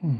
Hmm.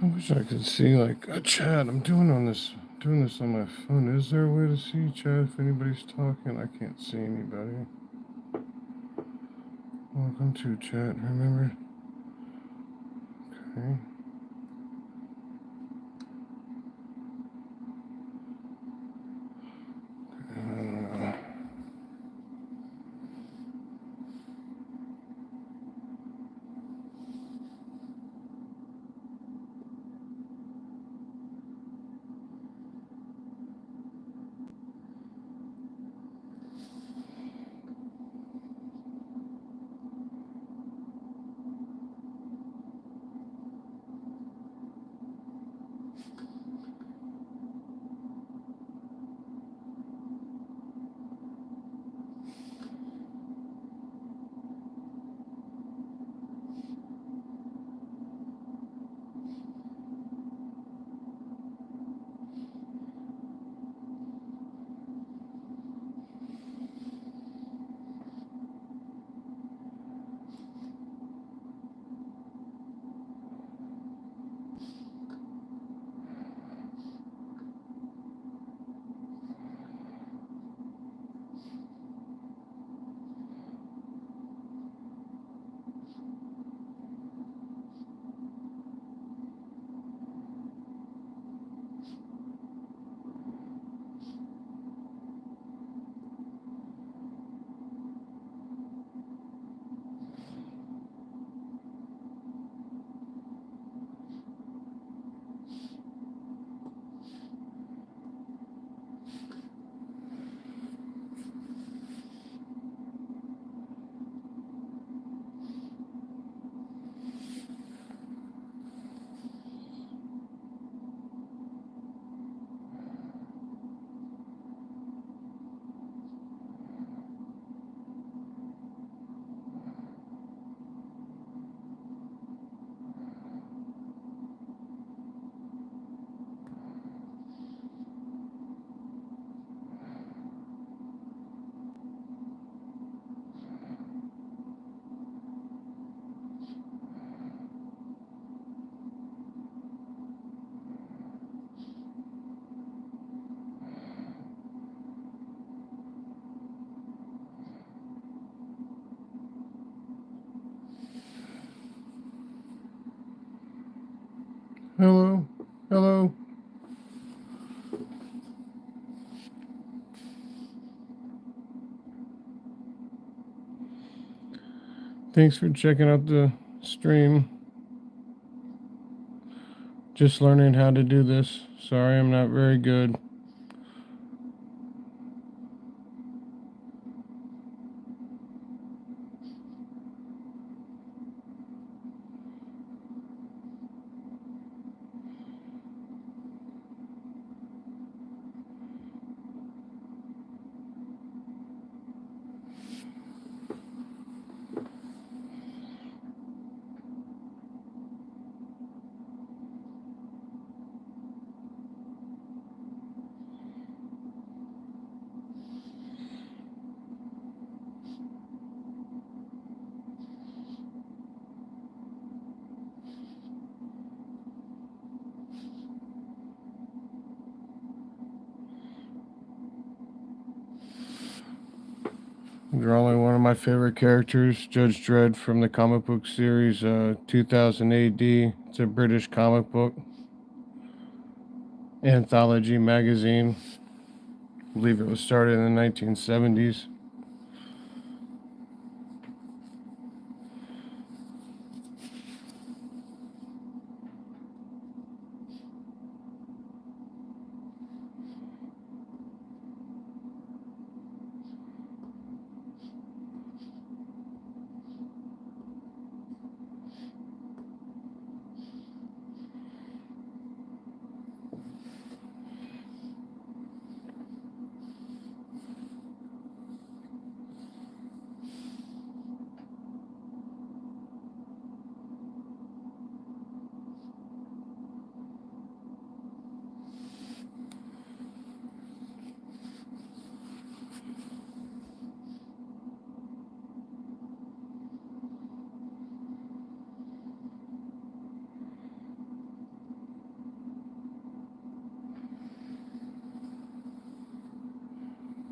I wish I could see like a chat. I'm doing this on my phone. Is there a way to see chat if anybody's talking? I can't see anybody. Welcome to chat. Remember? Okay. Uh, Hello. Hello. Thanks for checking out the stream. Just learning how to do this. Sorry, I'm not very good. Drawing one of my favorite characters, Judge Dredd from the comic book series 2000 AD. It's a British comic book anthology magazine. I believe it was started in the 1970s.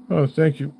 Oh, thank you.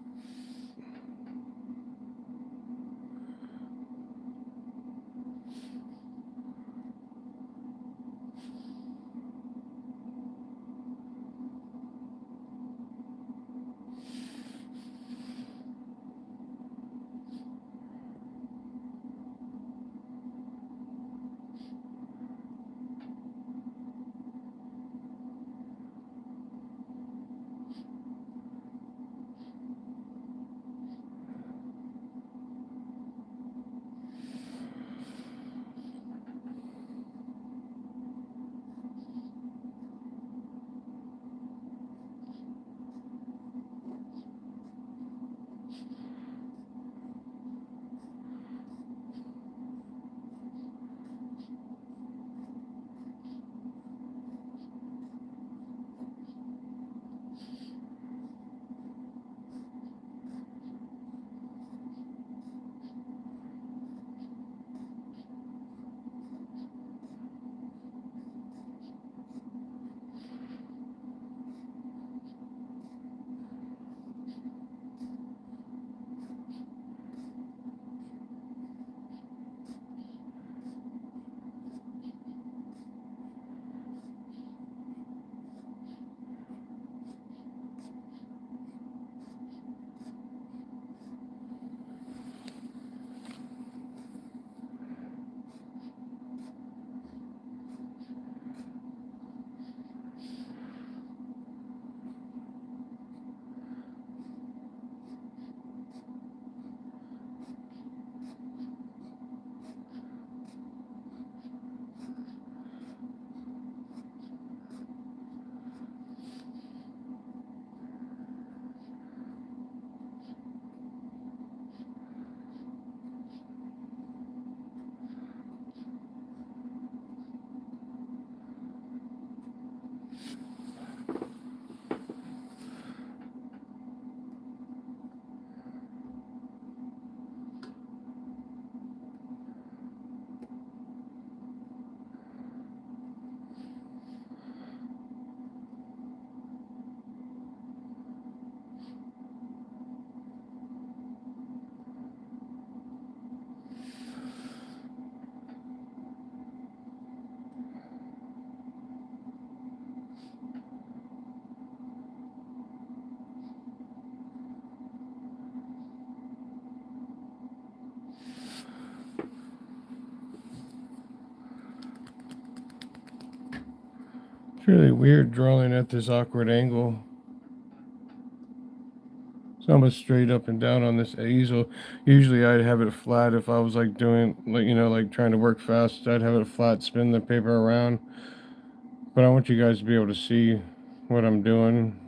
It's really weird drawing at this awkward angle. It's almost straight up and down on this easel. Usually I'd have it flat if I was like doing, like, like trying to work fast. I'd have it flat, spin the paper around. But I want you guys to be able to see what I'm doing.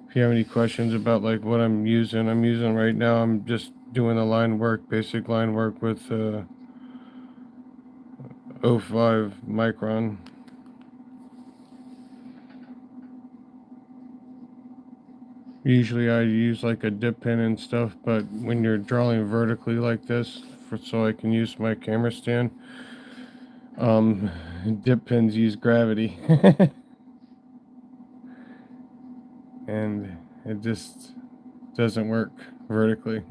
If you have any questions about like what I'm using right now, I'm just doing the line work, basic line work with 0.5 micron. Usually I use like a dip pen and stuff, but when you're drawing vertically like this, so I can use my camera stand, um, dip pens use gravity, and it just doesn't work vertically.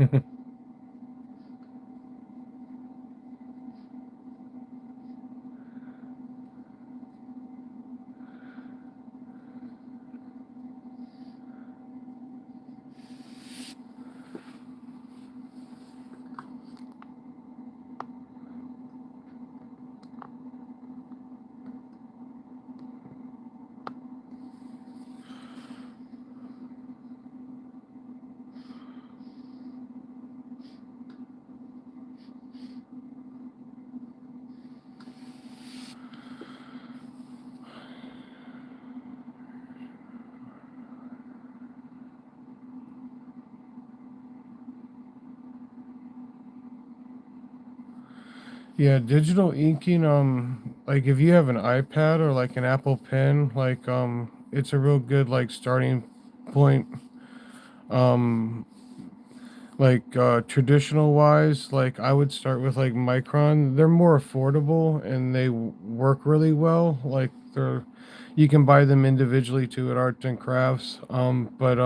Yeah, digital inking, like if you have an iPad or like an Apple Pen, like it's a real good like starting point. Um, like traditional wise, like I would start with like Micron. They're more affordable and they work really well. Like you can buy them individually too at Arts and Crafts. But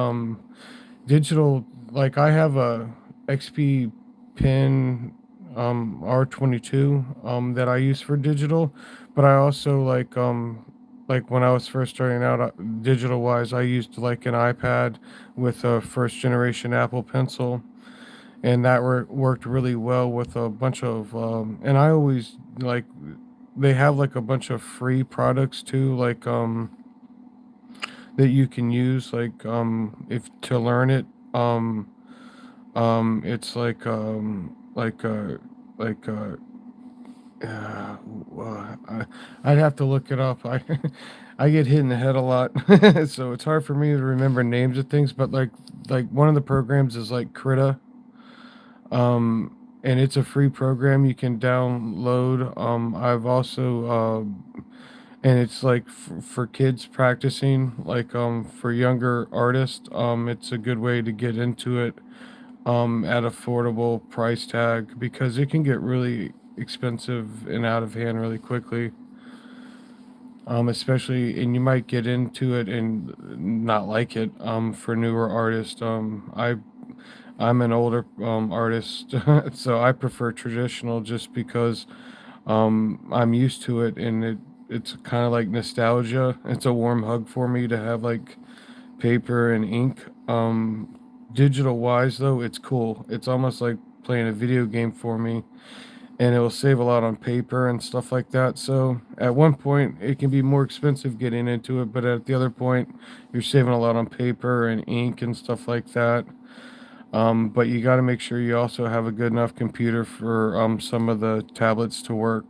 digital, like I have a XP Pen R22 that I use for digital, but I also like when I was first starting out digital wise, I used like an iPad with a first generation Apple Pencil, and that worked really well with a bunch of and I always like they have like a bunch of free products too, like that you can use like if to learn it. It's like I'd have to look it up. I get hit in the head a lot, so it's hard for me to remember names of things. But like one of the programs is like Krita, and it's a free program you can download. I've also and it's like for kids practicing, like for younger artists. It's a good way to get into it at affordable price tag because it can get really expensive and out of hand really quickly. Especially, and you might get into it and not like it. For newer artists, I'm an older artist, so I prefer traditional just because I'm used to it, and it's kind of like nostalgia. It's a warm hug for me to have like paper and ink. Digital wise though, it's cool. It's almost like playing a video game for me, and it will save a lot on paper and stuff like that. So at one point, it can be more expensive getting into it, but at the other point, you're saving a lot on paper and ink and stuff like that. But you got to make sure you also have a good enough computer for some of the tablets to work.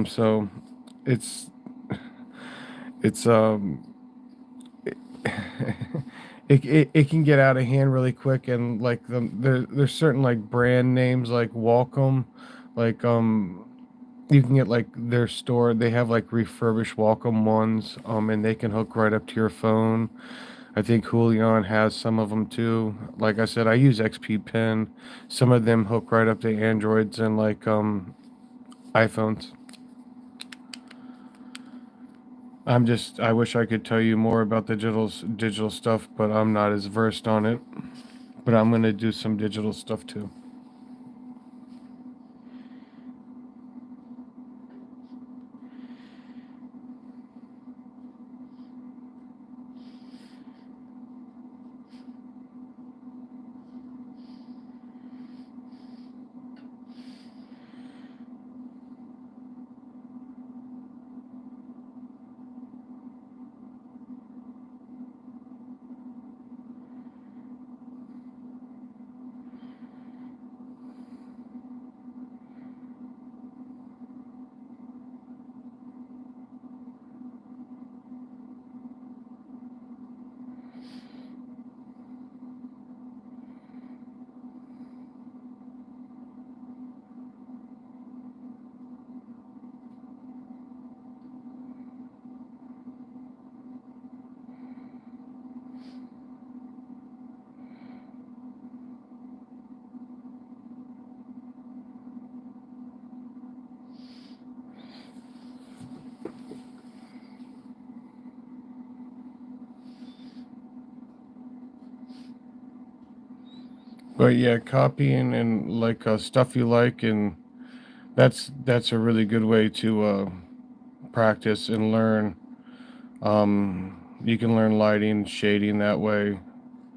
So it's it's it can get out of hand really quick, and like there's certain like brand names like Wacom, like you can get like their store, they have like refurbished Wacom ones, and they can hook right up to your phone. I think Julian has some of them too. Like I said, I use XP Pen. Some of them hook right up to Androids and like iPhones. I wish I could tell you more about the digital stuff, but I'm not as versed on it. But I'm gonna do some digital stuff too. But yeah, copying and like stuff you like, and that's a really good way to practice and learn. You can learn lighting, shading that way.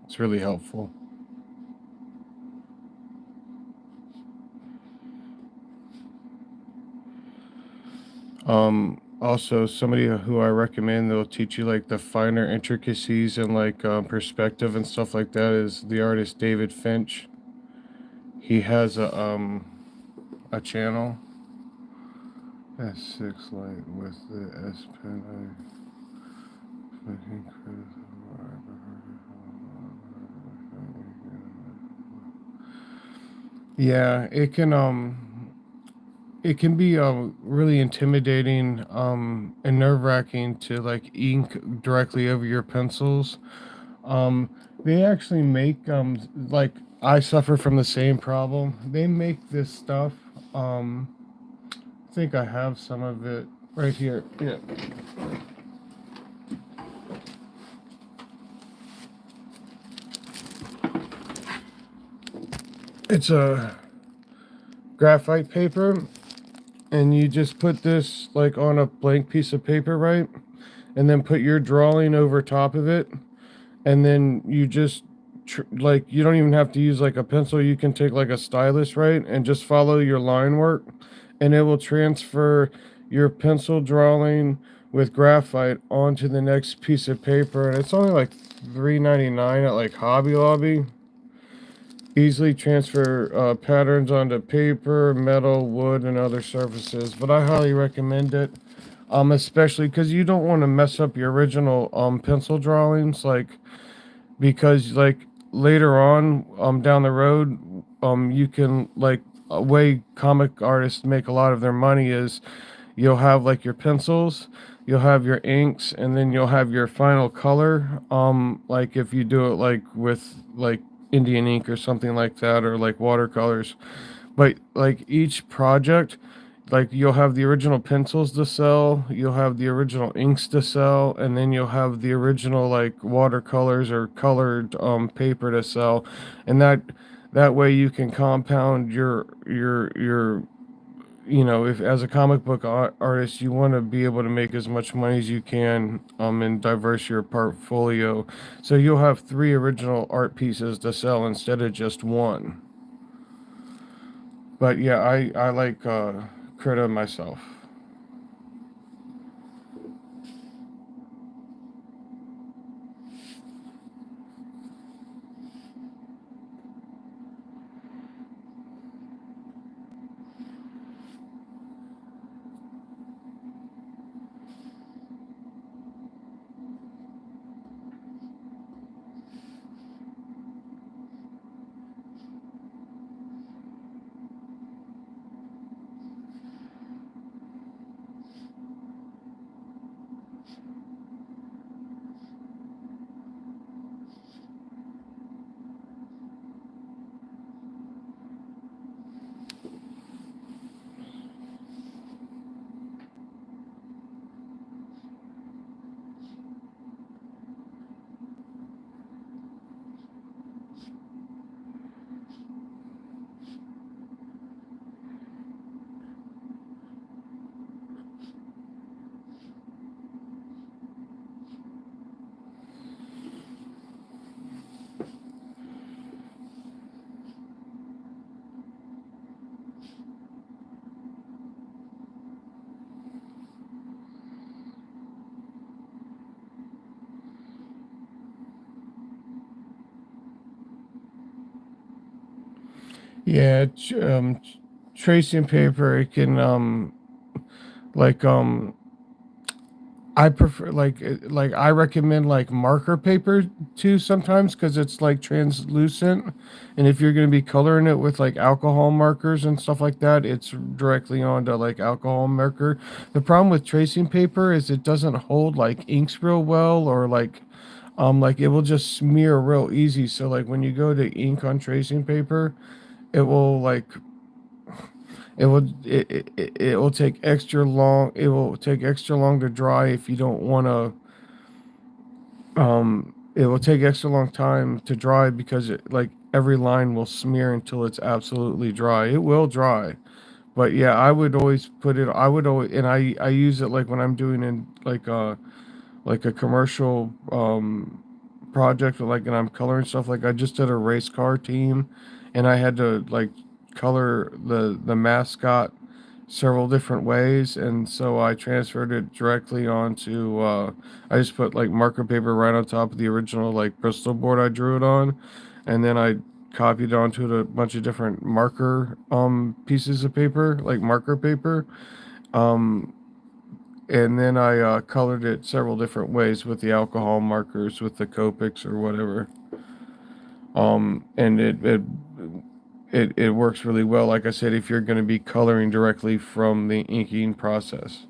It's really helpful. Also, somebody who I recommend that'll teach you like the finer intricacies and like perspective and stuff like that is the artist David Finch. He has a channel. S6 light with the S Pen. Fucking yeah, it can be really intimidating and nerve-wracking to like ink directly over your pencils. Um they actually make like I suffer from the same problem. They make this stuff. I think I have some of it right here. Yeah. It's a graphite paper, and you just put this like on a blank piece of paper, right? And then put your drawing over top of it, and then you just like you don't even have to use like a pencil. You can take like a stylus, right, and just follow your line work, and it will transfer your pencil drawing with graphite onto the next piece of paper. And it's only like $3.99 at like Hobby Lobby. Easily transfer patterns onto paper, metal, wood, and other surfaces. But I highly recommend it, especially because you don't want to mess up your original pencil drawings, like because like later on down the road you can like a way comic artists make a lot of their money is you'll have like your pencils, you'll have your inks, and then you'll have your final color. Like if you do it like with like Indian ink or something like that, or like watercolors. But like each project, like you'll have the original pencils to sell, you'll have the original inks to sell, and then you'll have the original like watercolors or colored paper to sell, and that way you can compound your if as a comic book artist you want to be able to make as much money as you can and diverse your portfolio, so you'll have three original art pieces to sell instead of just one. But yeah, I like Krita myself. Yeah, tracing paper it can like I prefer like I recommend like marker paper too sometimes because it's like translucent, and if you're gonna be coloring it with like alcohol markers and stuff like that, it's directly onto like alcohol marker. The problem with tracing paper is it doesn't hold like inks real well, or like it will just smear real easy. So like when you go to ink on tracing paper, it will like it will take extra long. It will take extra long to dry if you don't want to it will take extra long time to dry because like every line will smear until it's absolutely dry. It will dry. But yeah, I would always put it. I would always, and I use it like when I'm doing in like a commercial project, or like, and I'm coloring stuff. Like I just did a race car team, and I had to like color the mascot several different ways, and so I transferred it directly onto. I just put like marker paper right on top of the original like Bristol board I drew it on, and then I copied onto it a bunch of different marker pieces of paper, like marker paper. Um, and then I colored it several different ways with the alcohol markers, with the Copics or whatever. And it works really well. Like I said, if you're going to be coloring directly from the inking process.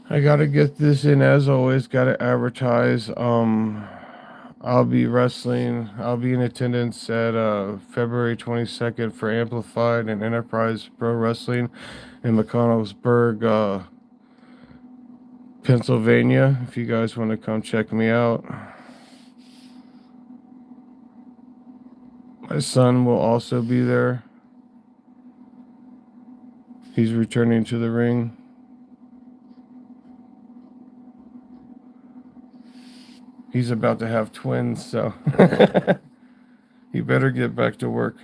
I gotta get this in as always. Gotta advertise. I'll be wrestling. I'll be in attendance at February 22nd for Amplified and Enterprise Pro Wrestling in McConnellsburg, Pennsylvania. If you guys want to come check me out, my son will also be there. He's returning to the ring. He's about to have twins, so he better get back to work.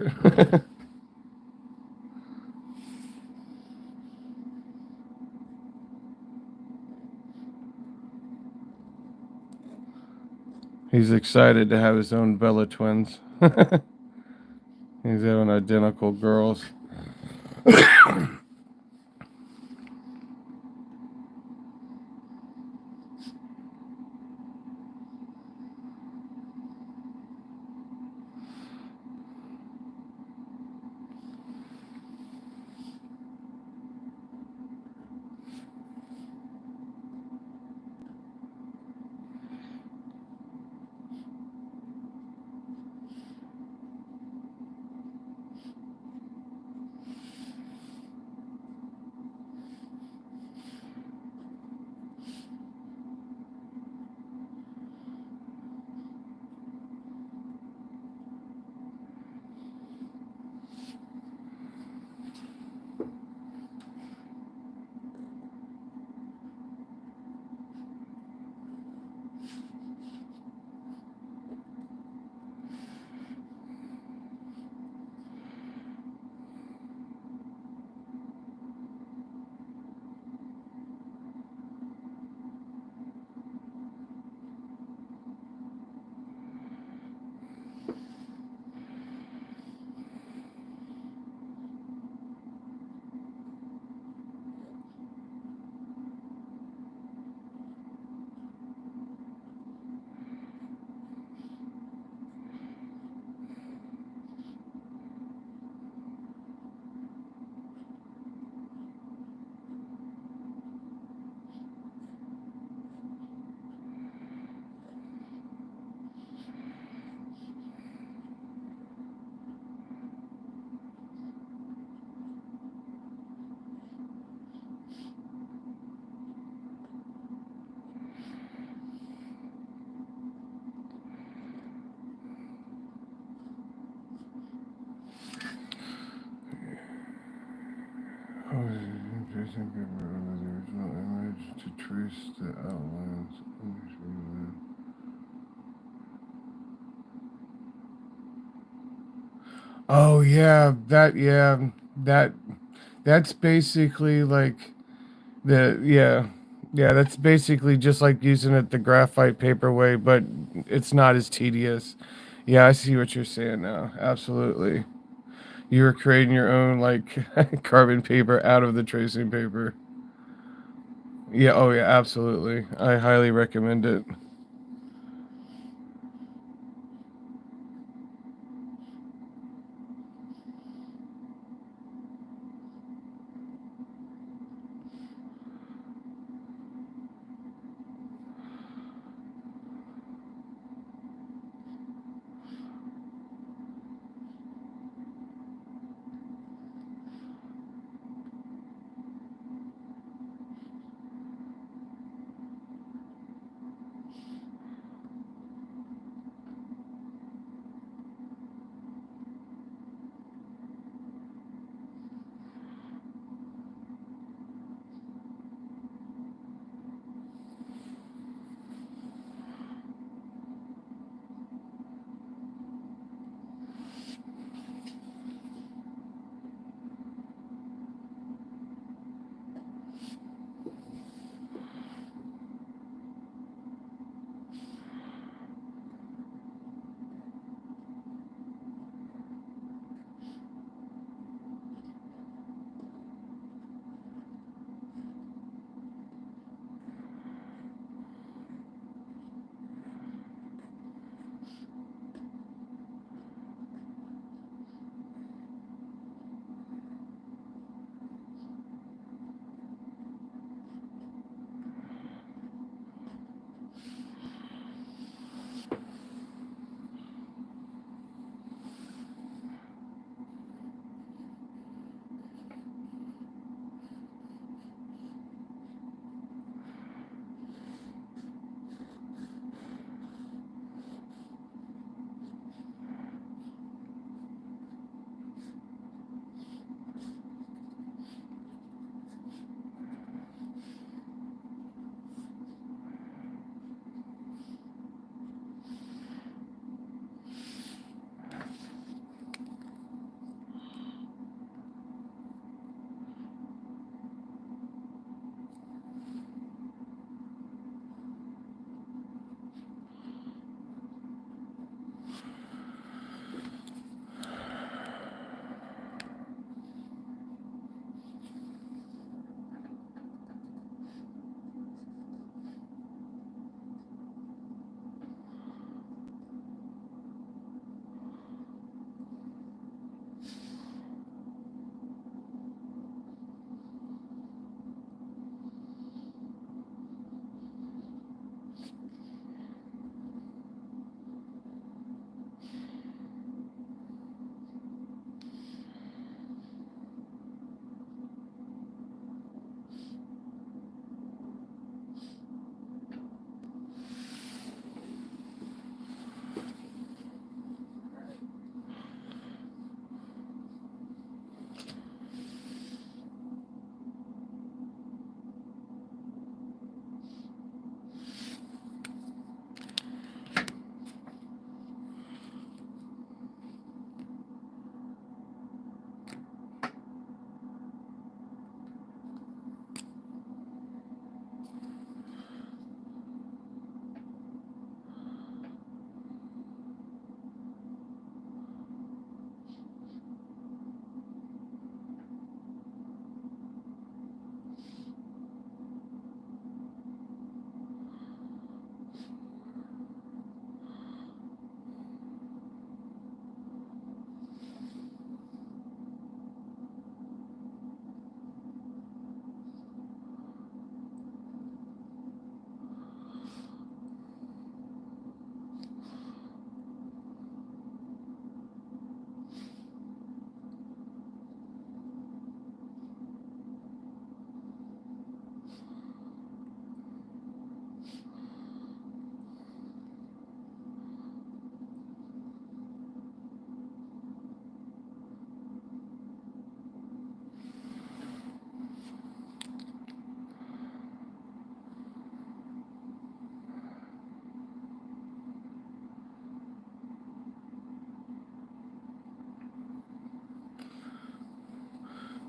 He's excited to have his own Bella twins. He's having identical girls. Tracing paper over the original image to trace the outlines. Oh yeah, that that's basically like the that's basically just like using it the graphite paper way, but it's not as tedious. Yeah, I see what you're saying now. Absolutely. You were creating your own like carbon paper out of the tracing paper. Yeah, oh yeah, absolutely. I highly recommend it.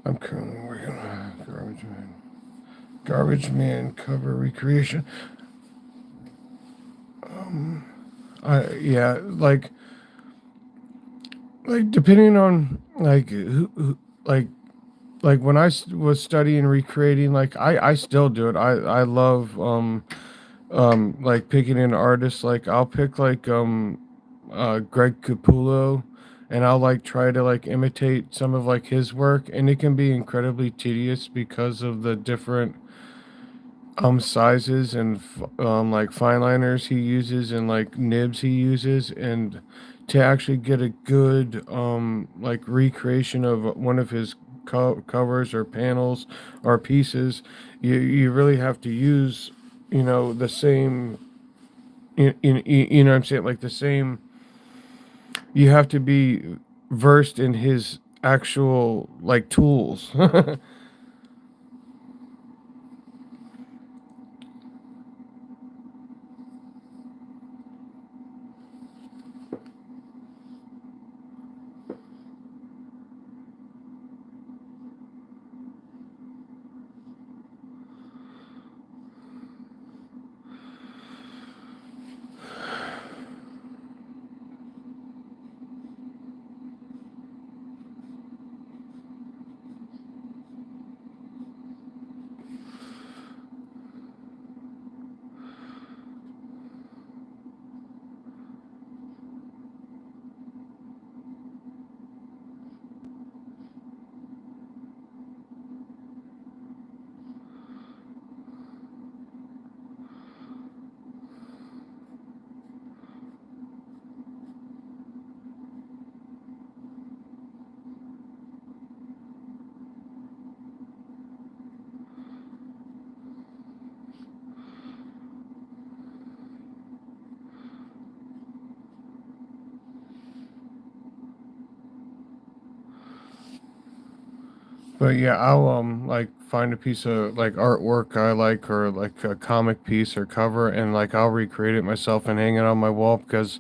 I'm currently working on Garbage Man cover recreation. I yeah, like depending on like like when was studying recreating, like I still do it. I love like picking an artist. Like I'll pick like Greg Capullo, and I'll like try to like imitate some of like his work, and it can be incredibly tedious because of the different sizes and like fine liners he uses and like nibs he uses, and to actually get a good like recreation of one of his covers or panels or pieces, you really have to use, the same, you know what I'm saying, like the same, you have to be versed in his actual like tools. But yeah, I'll like find a piece of like artwork I like, or like a comic piece or cover, and like I'll recreate it myself and hang it on my wall because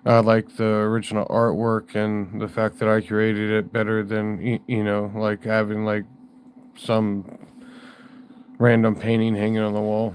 I like the original artwork and the fact that I created it better than like having like some random painting hanging on the wall.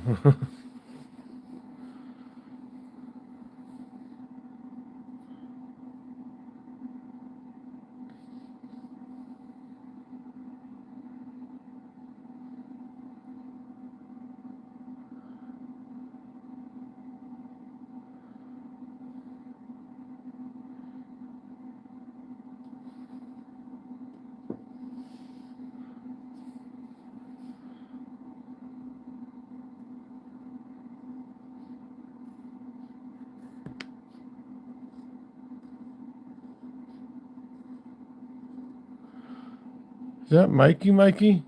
Is that Mikey? Mikey?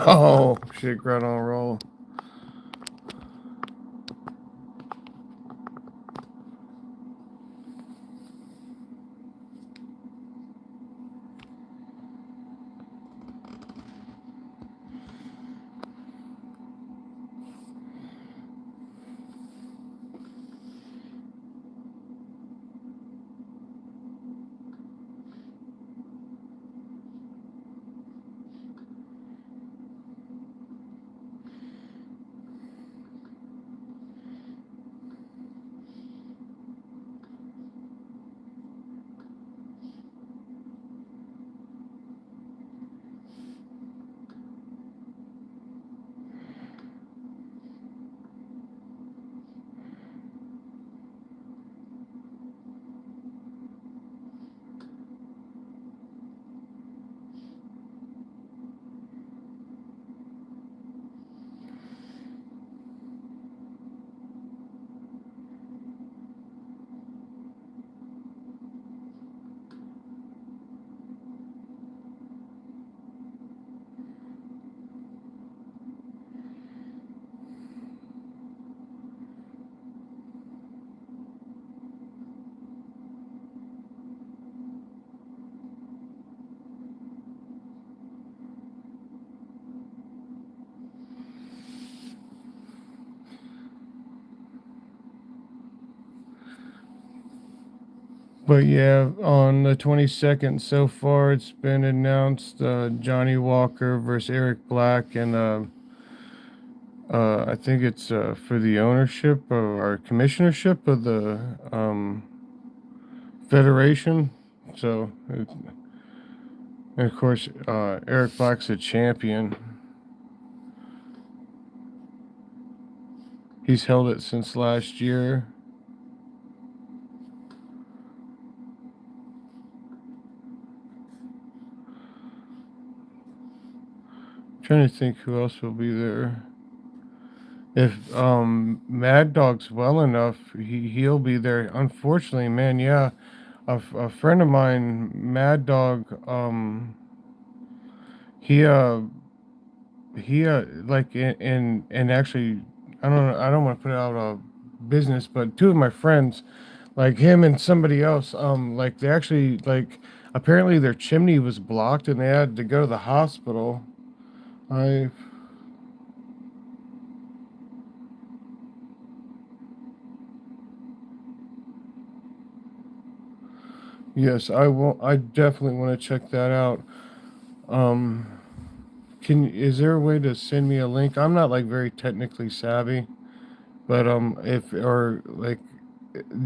Oh, shit, right on roll. But yeah, on the 22nd so far, it's been announced Johnny Walker versus Eric Black, and I think it's for the ownership or commissionership of the federation. So, and of course, Eric Black's a champion. He's held it since last year. Trying to think who else will be there. If Mad Dog's well enough, he'll be there. Unfortunately, man, yeah, a friend of mine, Mad Dog, he like and actually, I don't know, I don't want to put out a business, but two of my friends, like him and somebody else, like they actually like apparently their chimney was blocked and they had to go to the hospital. I Yes, I will. I definitely want to check that out. Um, is there a way to send me a link? I'm not like very technically savvy, but if or like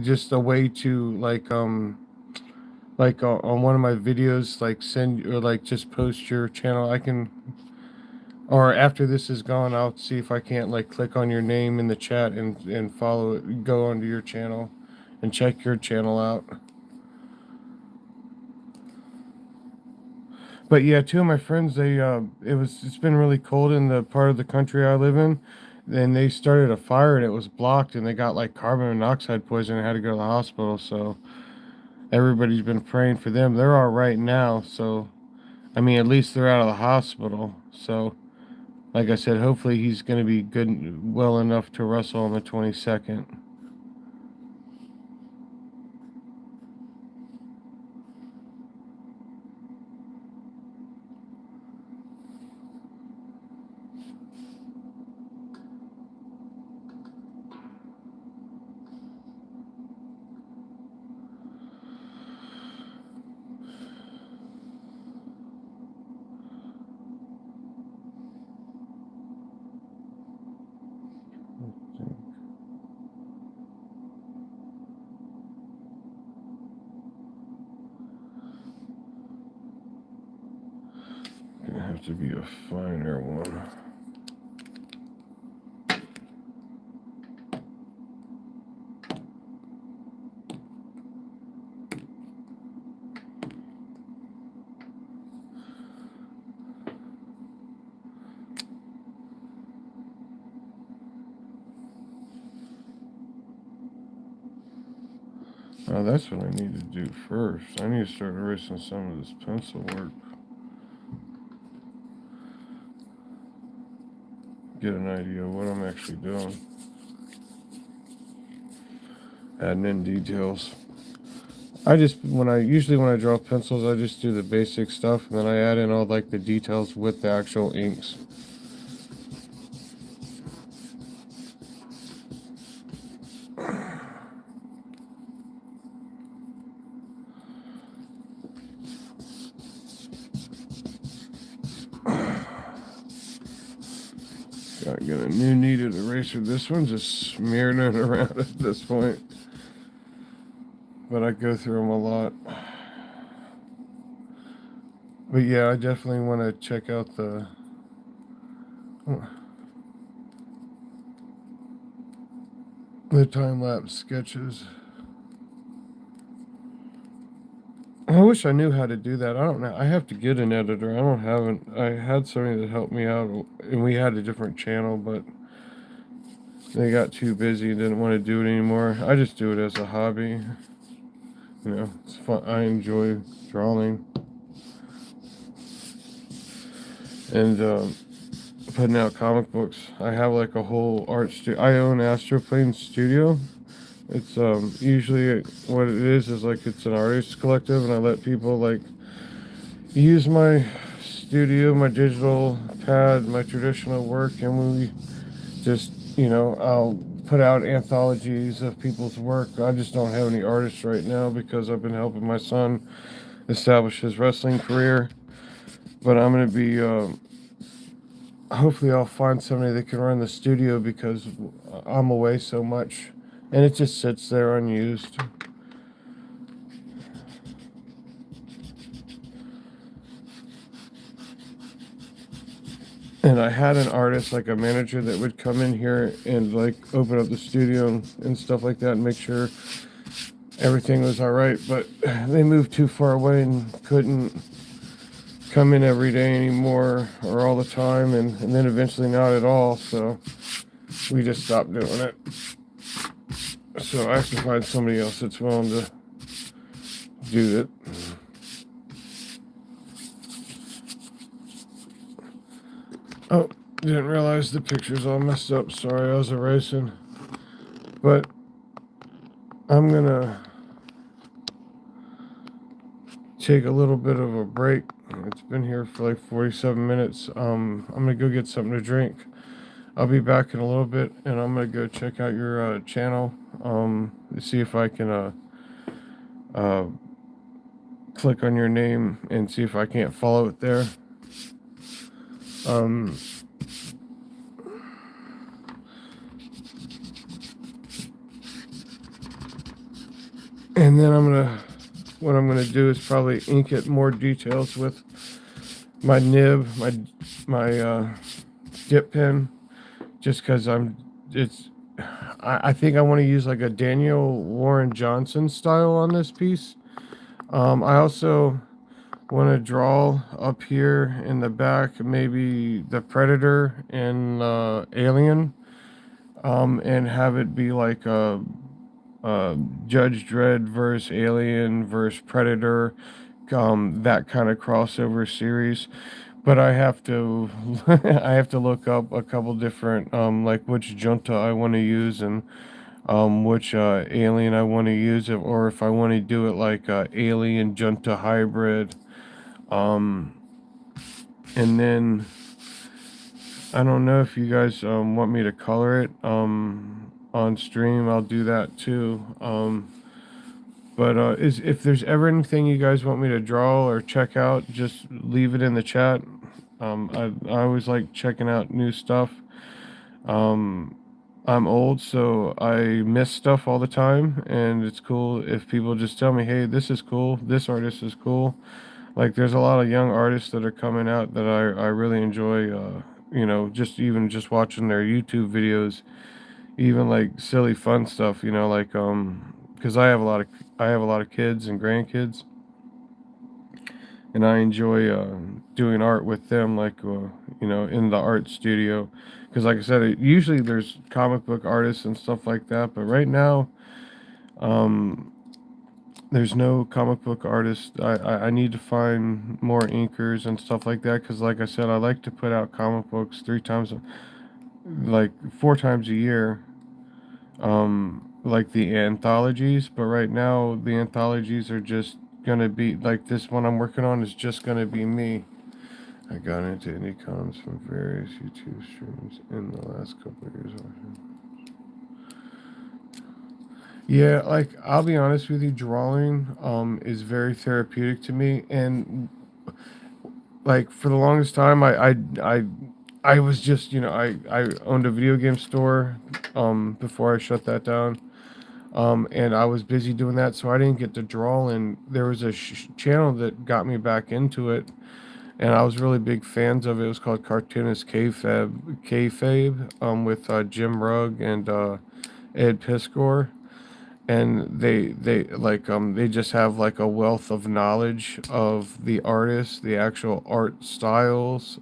just a way to like on one of my videos, like send or like just post your channel. I can, or after this is gone, I'll see if I can't like click on your name in the chat and follow it, go onto your channel, and check your channel out. But yeah, two of my friends, it's been really cold in the part of the country I live in, and they started a fire and it was blocked, and they got like carbon monoxide poisoning and had to go to the hospital. So everybody's been praying for them. They're all right now. So I mean, at least they're out of the hospital. So like I said, hopefully he's going to be good, well enough to wrestle on the 22nd. Gonna have to be a finer one. Oh, that's what I need to do first. I need to start erasing some of this pencil work. get an idea of what I'm actually doing. Adding in details. Usually when I draw pencils, I just do the basic stuff, and then I add in all like the details with the actual inks. Gotta get a new kneaded eraser. This one's just smearing it around at this point. But I go through them a lot. But yeah, I definitely want to check out the time-lapse sketches. I wish I knew how to do that. I don't know. I have to get an editor. I don't have an. I had somebody that helped me out, and we had a different channel, but they got too busy and didn't want to do it anymore. I just do it as a hobby. You know, it's fun. I enjoy drawing and putting out comic books. I have like a whole art studio. I own Astroplane Studio. It's usually what it is like it's an artist collective, and I let people like use my studio, my digital pad, my traditional work, and we just, I'll put out anthologies of people's work. I just don't have any artists right now because I've been helping my son establish his wrestling career. But I'm going to be, hopefully, I'll find somebody that can run the studio because I'm away so much and it just sits there unused. And I had an artist, like a manager, that would come in here and like open up the studio and stuff like that and make sure everything was all right. But they moved too far away and couldn't come in every day anymore or all the time. And then eventually not at all. So we just stopped doing it. So I have to find somebody else that's willing to do it. Oh, didn't realize the picture's all messed up. Sorry, I was erasing. But I'm gonna take a little bit of a break. It's been here for like 47 minutes. I'm gonna go get something to drink. I'll be back in a little bit, and I'm gonna go check out your channel. See if I can click on your name and see if I can't follow it there. And then what I'm gonna do is probably ink it more details with my nib, my dip pen, just because I think I want to use like a Daniel Warren Johnson style on this piece. I also want to draw up here in the back maybe the Predator and Alien, and have it be like a Judge Dredd versus Alien versus Predator, that kind of crossover series. But I have to I have to look up a couple different like which junta I want to use and which alien I want to use, or if I want to do it like alien junta hybrid. And then I don't know if you guys want me to color it on stream. I'll do that too. But if there's ever anything you guys want me to draw or check out, just leave it in the chat. I always like checking out new stuff. I'm old, so I miss stuff all the time, and it's cool if people just tell me, hey, this is cool, this artist is cool. Like, there's a lot of young artists that are coming out that I really enjoy, just watching their YouTube videos, even like silly fun stuff, like, because I have a lot of kids and grandkids, and I enjoy doing art with them, like in the art studio. Because, like I said, usually there's comic book artists and stuff like that, but right now, there's no comic book artist. I need to find more inkers and stuff like that. Because, like I said, I like to put out comic books 3 times. like 4 times a year, like the anthologies. But right now, the anthologies are just gonna be like this one I'm working on is just gonna be me. I got into indie comics from various YouTube streams in the last couple of years. Yeah, like I'll be honest with you, drawing is very therapeutic to me, and like for the longest time, I was just I owned a video game store before I shut that down, and I was busy doing that, so I didn't get to draw. And there was a channel that got me back into it, and I was really big fans of it. It was called Cartoonist Kayfabe, with Jim Rugg and Ed Piskor, and they just have like a wealth of knowledge of the artists, the actual art styles.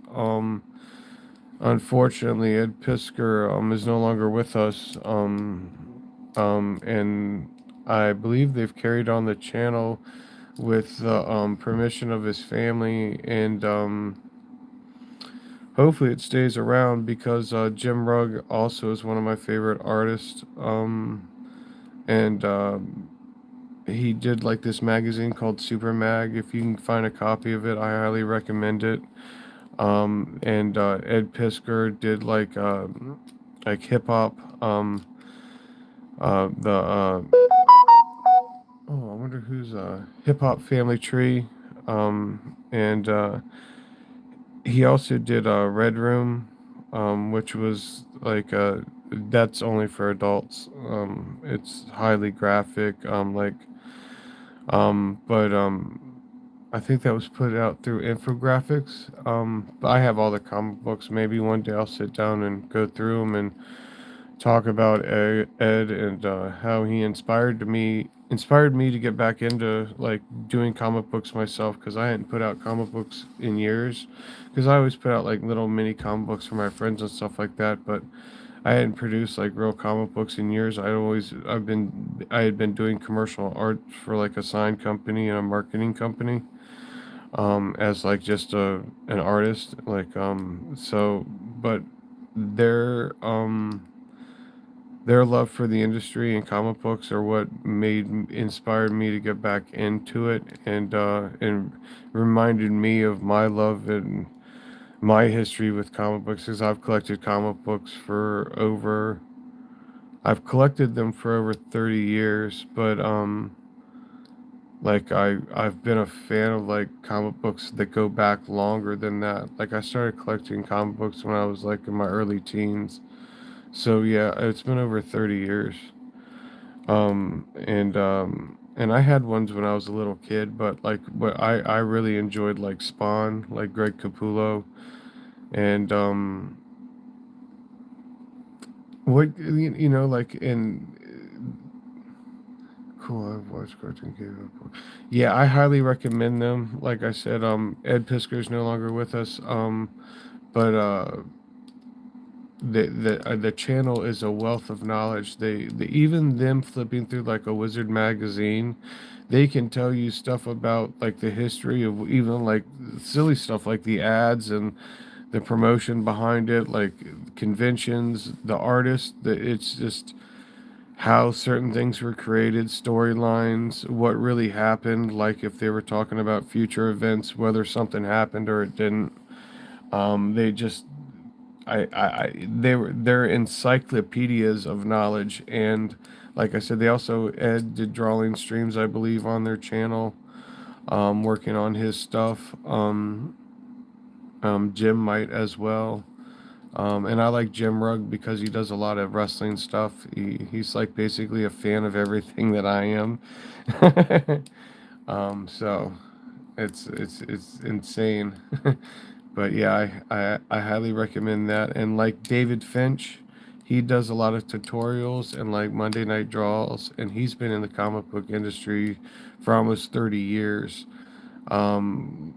Unfortunately, Ed Piskor is no longer with us, and I believe they've carried on the channel with the permission of his family, and hopefully it stays around because Jim Rugg also is one of my favorite artists, and he did like this magazine called Super Mag. If you can find a copy of it, I highly recommend it. And Ed Piskor did like hip hop. The Oh, I wonder who's hip hop family tree. And he also did Red Room, which was like that's only for adults. It's highly graphic. But I think that was put out through infographics. But I have all the comic books. Maybe one day I'll sit down and go through them and talk about Ed and how he inspired me to get back into like doing comic books myself because I hadn't put out comic books in years. Because I always put out like little mini comic books for my friends and stuff like that, but I hadn't produced like real comic books in years. I had been doing commercial art for like a sign company and a marketing company, as like just an artist, but their their love for the industry and comic books are what inspired me to get back into it, and reminded me of my love and my history with comic books, because I've collected them for over 30 years, but like I've been a fan of like comic books that go back longer than that. Like I started collecting comic books when I was like in my early teens. So yeah, it's been over 30 years. And I had ones when I was a little kid, but I really enjoyed like Spawn, like Greg Capullo, and like in cool. I've watched Cartoon Cable. Yeah, I highly recommend them. Like I said, Ed Pisker's no longer with us. But the channel is a wealth of knowledge. Even them flipping through like a Wizard magazine, they can tell you stuff about like the history of even like silly stuff like the ads and the promotion behind it, like conventions, the artist. It's just how certain things were created, storylines, what really happened, like if they were talking about future events, whether something happened or it didn't. They just they're encyclopedias of knowledge, and like I said, they also Ed did drawing streams, I believe, on their channel, working on his stuff. Jim might as well. And I like Jim Rugg because he does a lot of wrestling stuff. He's like basically a fan of everything that I am. So it's insane. But yeah, I highly recommend that. And like David Finch, he does a lot of tutorials and like Monday Night Draws, and he's been in the comic book industry for almost 30 years. And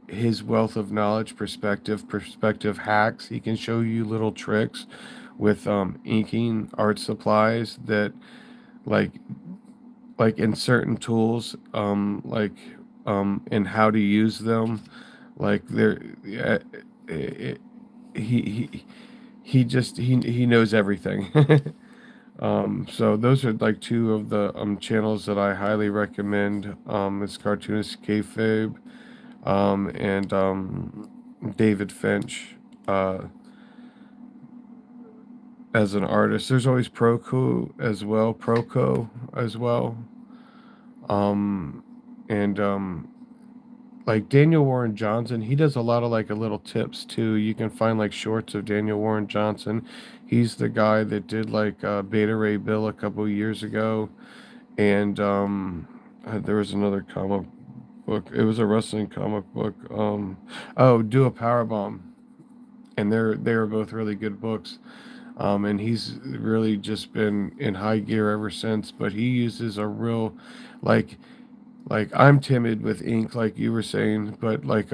his wealth of knowledge, perspective hacks, he can show you little tricks with inking art supplies that like in certain tools, and how to use them. Like there, he he knows everything. So those are like two of the channels that I highly recommend. It's cartoonist kayfabe, and David Finch, uh, as an artist. There's always Proco as well, um, and like Daniel Warren Johnson. He does a lot of like a little tips too. You can find like shorts of Daniel Warren Johnson. He's the guy that did like Beta Ray Bill a couple years ago, and there was another comic book. It was a wrestling comic book. Oh, Do a Powerbomb, and they were both really good books. And he's really just been in high gear ever since. But he uses a real, like, I'm timid with ink, like you were saying, but like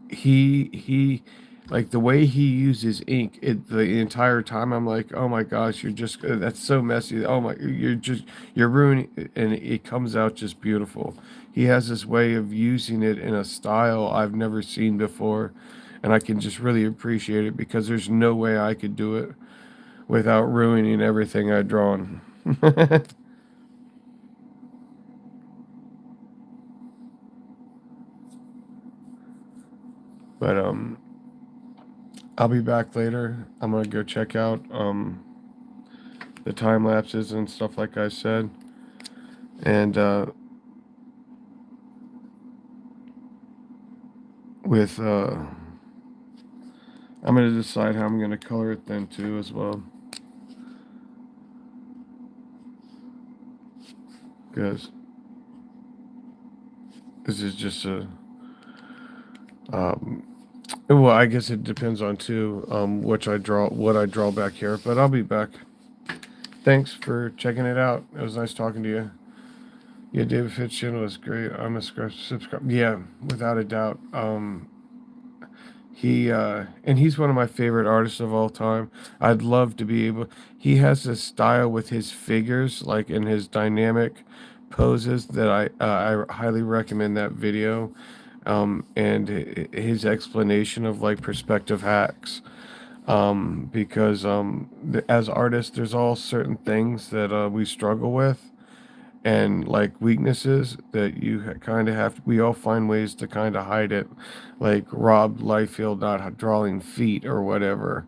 he like the way he uses ink the entire time. I'm like, oh my gosh, you're just that's so messy. Oh my, you're ruining it, and it comes out just beautiful. He has this way of using it in a style I've never seen before, and I can just really appreciate it because there's no way I could do it without ruining everything I'd drawn. But I'll be back later. I'm gonna go check out the time lapses and stuff like I said, and with I'm gonna decide how I'm gonna color it then too as well, because this is just a um, well, I guess it depends on too what I draw back here, but I'll be back. Thanks for checking it out. It was nice talking to you. Yeah, David Fitch was great. I'm a subscribe. Yeah, without a doubt. He and he's one of my favorite artists of all time. I'd love to be able. He has this style with his figures, like in his dynamic poses, that I highly recommend that video. And his explanation of like perspective hacks. Because as artists, there's all certain things that we struggle with, and like weaknesses that you kind of have. We all find ways to kind of hide it, like Rob Liefeld not drawing feet or whatever.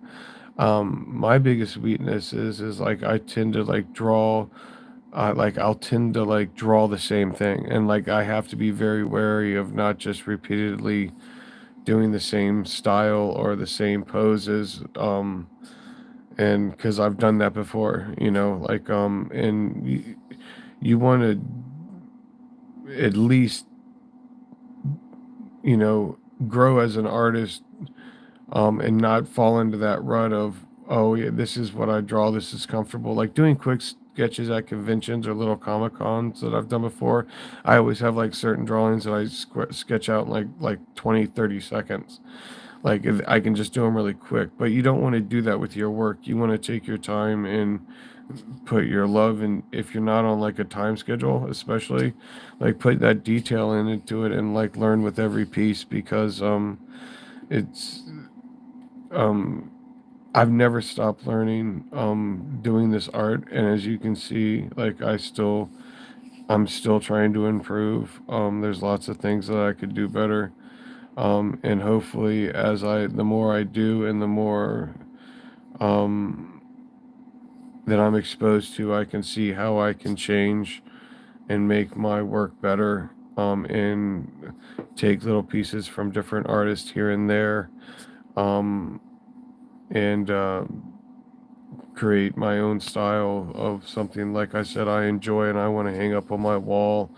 My biggest weakness is like I tend to like draw. Like I'll tend to like draw the same thing, and like I have to be very wary of not just repeatedly doing the same style or the same poses. And because I've done that before, like and you want to at least you know grow as an artist, and not fall into that rut of, oh yeah, this is what I draw, this is comfortable. Like doing quick sketches at conventions or little comic cons that I've done before, I always have like certain drawings that I sketch out in like 20-30 seconds. Like if I can just do them really quick, but you don't want to do that with your work. You want to take your time and put your love in. If you're not on like a time schedule, especially, like put that detail into it and like learn with every piece, because it's um I've never stopped learning doing this art, and as you can see, like I'm still trying to improve. There's lots of things that I could do better. And hopefully, the more I do and the more um, that I'm exposed to, I can see how I can change and make my work better, and take little pieces from different artists here and there, um, and create my own style of something, like I said, I enjoy and I want to hang up on my wall,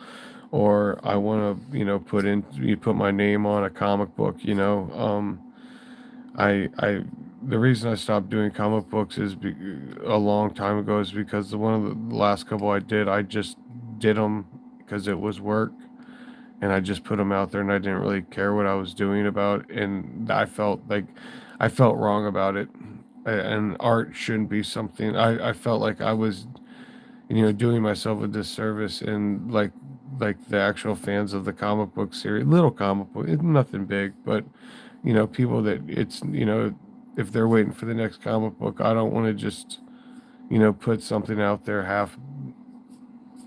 or I want to, put my name on a comic book. I the reason I stopped doing comic books a long time ago is because one of the last couple I did, I just did them because it was work, and I just put them out there, and I didn't really care what I was doing about, and I felt wrong about it. And art shouldn't be something. I felt like I was, doing myself a disservice, and like the actual fans of the comic book series, little comic book, it's nothing big, but people that it's, if they're waiting for the next comic book, I don't want to just, put something out there half.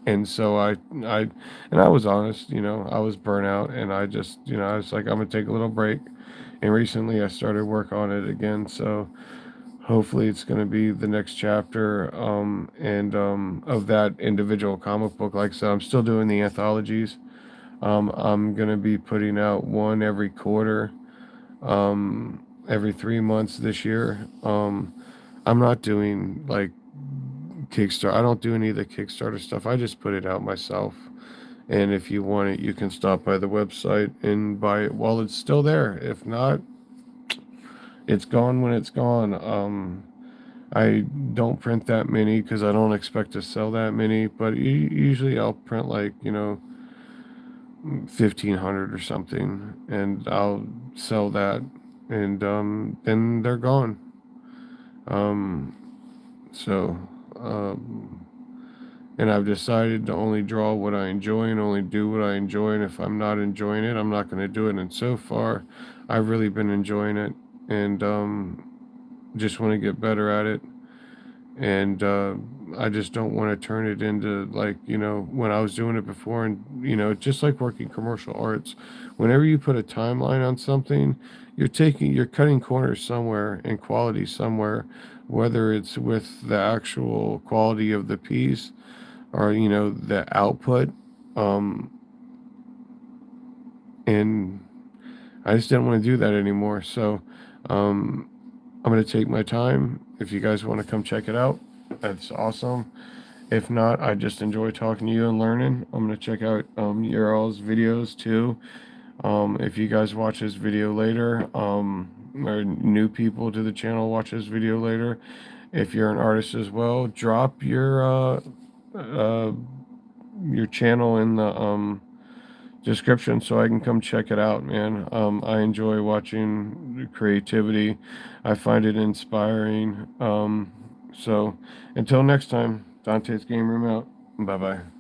And so I, and I was honest, I was burnt out, and I just, I was like, I'm gonna take a little break. And recently, I started work on it again. So hopefully, it's gonna be the next chapter, and of that individual comic book. Like I said, I'm still doing the anthologies. I'm gonna be putting out one every quarter, every 3 months this year. I'm not doing like Kickstarter. I don't do any of the Kickstarter stuff. I just put it out myself. And if you want it, you can stop by the website and buy it while it's still there. If not, it's gone when it's gone. I don't print that many because I don't expect to sell that many, but usually I'll print like, 1,500 or something, and I'll sell that, and then they're gone. Um, so, um, and I've decided to only draw what I enjoy and only do what I enjoy. And if I'm not enjoying it, I'm not going to do it. And so far, I've really been enjoying it, and just want to get better at it. And I just don't want to turn it into like, when I was doing it before. And, just like working commercial arts, whenever you put a timeline on something, you're cutting corners somewhere and quality somewhere, whether it's with the actual quality of the piece or, the output. Um, and I just didn't want to do that anymore. So um, I'm going to take my time. If you guys want to come check it out, that's awesome. If not, I just enjoy talking to you and learning. I'm going to check out your all's videos too. If you guys watch this video later, or new people to the channel watch this video later, if you're an artist as well, drop your channel in the description so I can come check it out, man. I enjoy watching the creativity. I find it inspiring. So until next time, Dante's Game Room out. Bye bye.